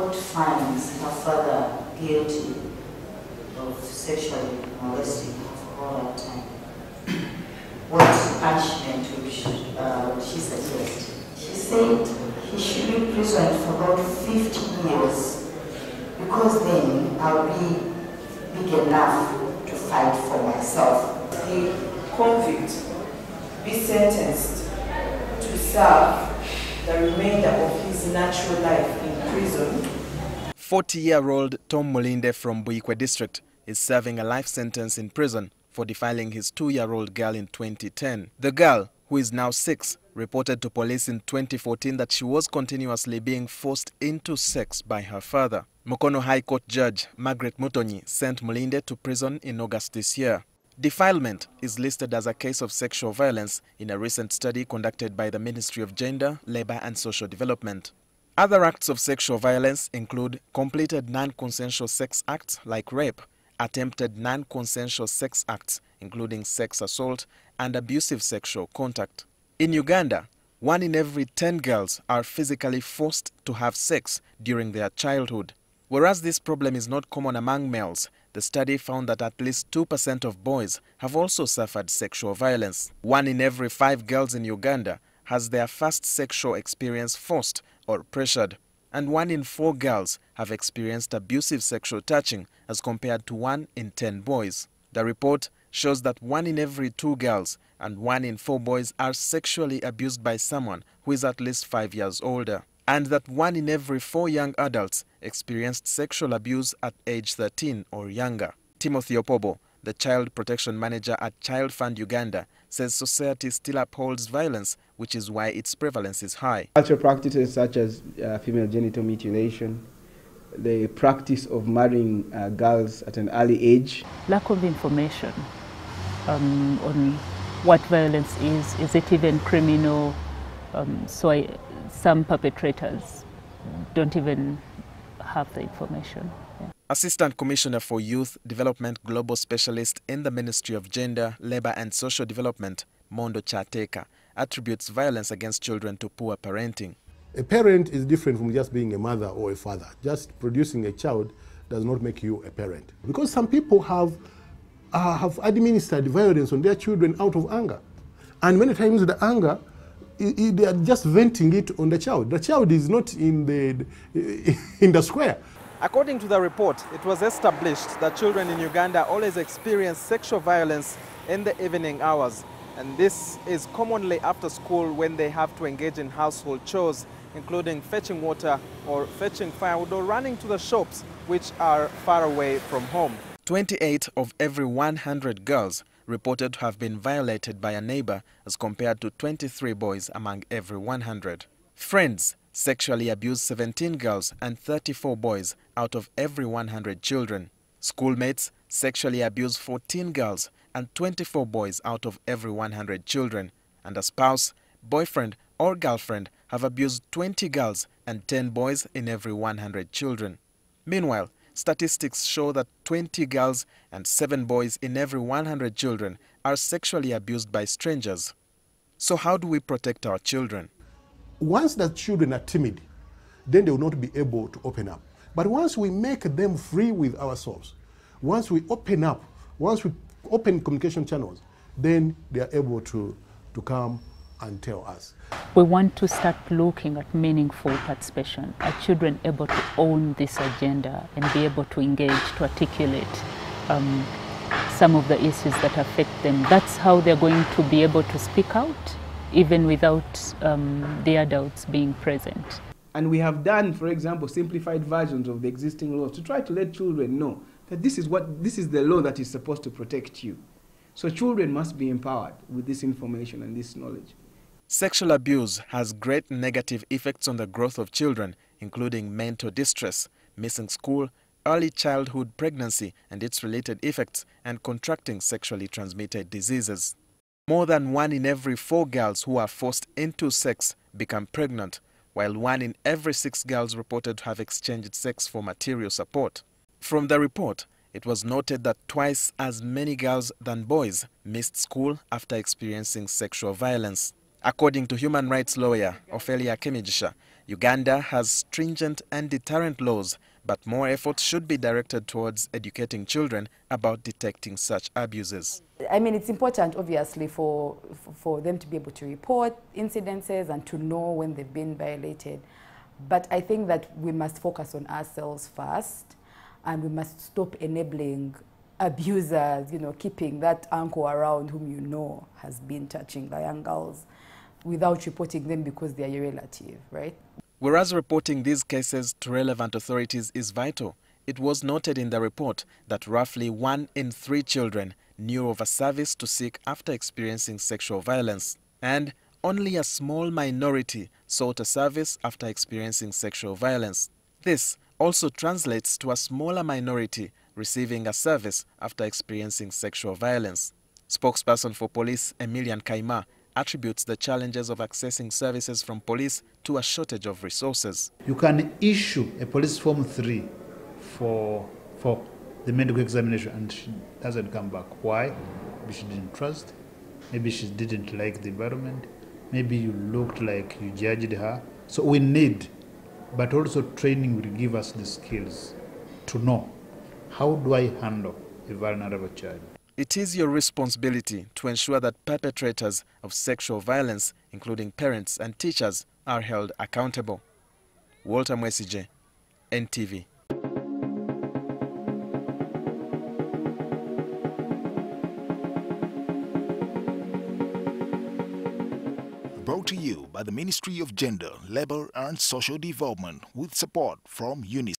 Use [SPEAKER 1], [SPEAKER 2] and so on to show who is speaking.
[SPEAKER 1] court finds her father guilty of sexually molesting her for all that time, what punishment would she suggest? She said he should be imprisoned for about 50 years because then I'll be big enough to fight for myself.
[SPEAKER 2] The convict be sentenced to serve the remainder of his natural life in prison.
[SPEAKER 3] 40-year-old Tom Mulinde from Buikwe district is serving a life sentence in prison for defiling his 2-year-old girl in 2010. The girl, who is now 6, reported to police in 2014 that she was continuously being forced into sex by her father. Mukono High Court Judge Margaret Mutonyi sent Mulinde to prison in August this year. Defilement is listed as a case of sexual violence in a recent study conducted by the Ministry of Gender, Labour and Social Development. Other acts of sexual violence include completed non-consensual sex acts like rape, attempted non-consensual sex acts including sex assault and abusive sexual contact. In Uganda, 1 in every 10 girls are physically forced to have sex during their childhood. Whereas this problem is not common among males, the study found that at least 2% of boys have also suffered sexual violence. 1 in every 5 girls in Uganda has their first sexual experience forced or pressured, and 1 in 4 girls have experienced abusive sexual touching as compared to 1 in 10 boys. The report shows that 1 in every 2 girls and 1 in 4 boys are sexually abused by someone who is at least 5 years older, and that 1 in every 4 young adults experienced sexual abuse at age 13 or younger. Timothy Opobo, the Child Protection Manager at Child Fund Uganda, says society still upholds violence, which is why its prevalence is high.
[SPEAKER 4] Cultural practices such as female genital mutilation, the practice of marrying girls at an early age.
[SPEAKER 5] Lack of information on what violence is it even criminal? Some perpetrators don't even have the information. Yeah.
[SPEAKER 3] Assistant Commissioner for Youth Development Global Specialist in the Ministry of Gender, Labour and Social Development, Mondo Chateka, attributes violence against children to poor parenting.
[SPEAKER 6] A parent is different from just being a mother or a father. Just producing a child does not make you a parent. Because some people have administered violence on their children out of anger. And many times the anger, they are just venting it on the child. The child is not in the square.
[SPEAKER 3] According to the report, it was established that children in Uganda always experience sexual violence in the evening hours. And this is commonly after school when they have to engage in household chores, including fetching water or fetching firewood or running to the shops, which are far away from home. 28 of every 100 girls reported to have been violated by a neighbor as compared to 23 boys among every 100. Friends sexually abused 17 girls and 34 boys out of every 100 children. Schoolmates sexually abused 14 girls and 24 boys out of every 100 children. And a spouse, boyfriend or girlfriend have abused 20 girls and 10 boys in every 100 children. Meanwhile, statistics show that 20 girls and 7 boys in every 100 children are sexually abused by strangers. So how do we protect our children?
[SPEAKER 6] Once the children are timid, then they will not be able to open up. But once we make them free with ourselves, once we open up, once we open communication channels, then they are able to come and tell us.
[SPEAKER 5] We want to start looking at meaningful participation. Are children able to own this agenda and be able to engage, to articulate some of the issues that affect them? That's how they're going to be able to speak out, even without the adults being present.
[SPEAKER 4] And we have done, for example, simplified versions of the existing laws to try to let children know that this is the law that is supposed to protect you. So children must be empowered with this information and this knowledge.
[SPEAKER 3] Sexual abuse has great negative effects on the growth of children, including mental distress, missing school, early childhood pregnancy and its related effects, and contracting sexually transmitted diseases. More than 1 in every 4 girls who are forced into sex become pregnant, while 1 in every 6 girls reported to have exchanged sex for material support. From the report, it was noted that twice as many girls than boys missed school after experiencing sexual violence. According to human rights lawyer Ophelia Kemijisha, Uganda has stringent and deterrent laws, but more efforts should be directed towards educating children about detecting such abuses.
[SPEAKER 7] I mean, it's important, obviously, for them to be able to report incidences and to know when they've been violated. But I think that we must focus on ourselves first, and we must stop enabling abusers, keeping that uncle around whom you know has been touching the young girls without reporting them because they are your relative, right?
[SPEAKER 3] Whereas reporting these cases to relevant authorities is vital, it was noted in the report that roughly 1 in 3 children knew of a service to seek after experiencing sexual violence, and only a small minority sought a service after experiencing sexual violence. This also translates to a smaller minority receiving a service after experiencing sexual violence. Spokesperson for police Emilian Kaima attributes the challenges of accessing services from police to a shortage of resources.
[SPEAKER 8] You can issue a police form 3 for the medical examination and she doesn't come back. Why? Maybe she didn't trust, maybe she didn't like the environment, maybe you looked like you judged her. So we need, but also training will give us the skills to know, how do I handle a vulnerable child?
[SPEAKER 3] It is your responsibility to ensure that perpetrators of sexual violence, including parents and teachers, are held accountable. Walter Mwesije, NTV.
[SPEAKER 9] Brought to you by the Ministry of Gender, Labour and Social Development with support from UNICEF.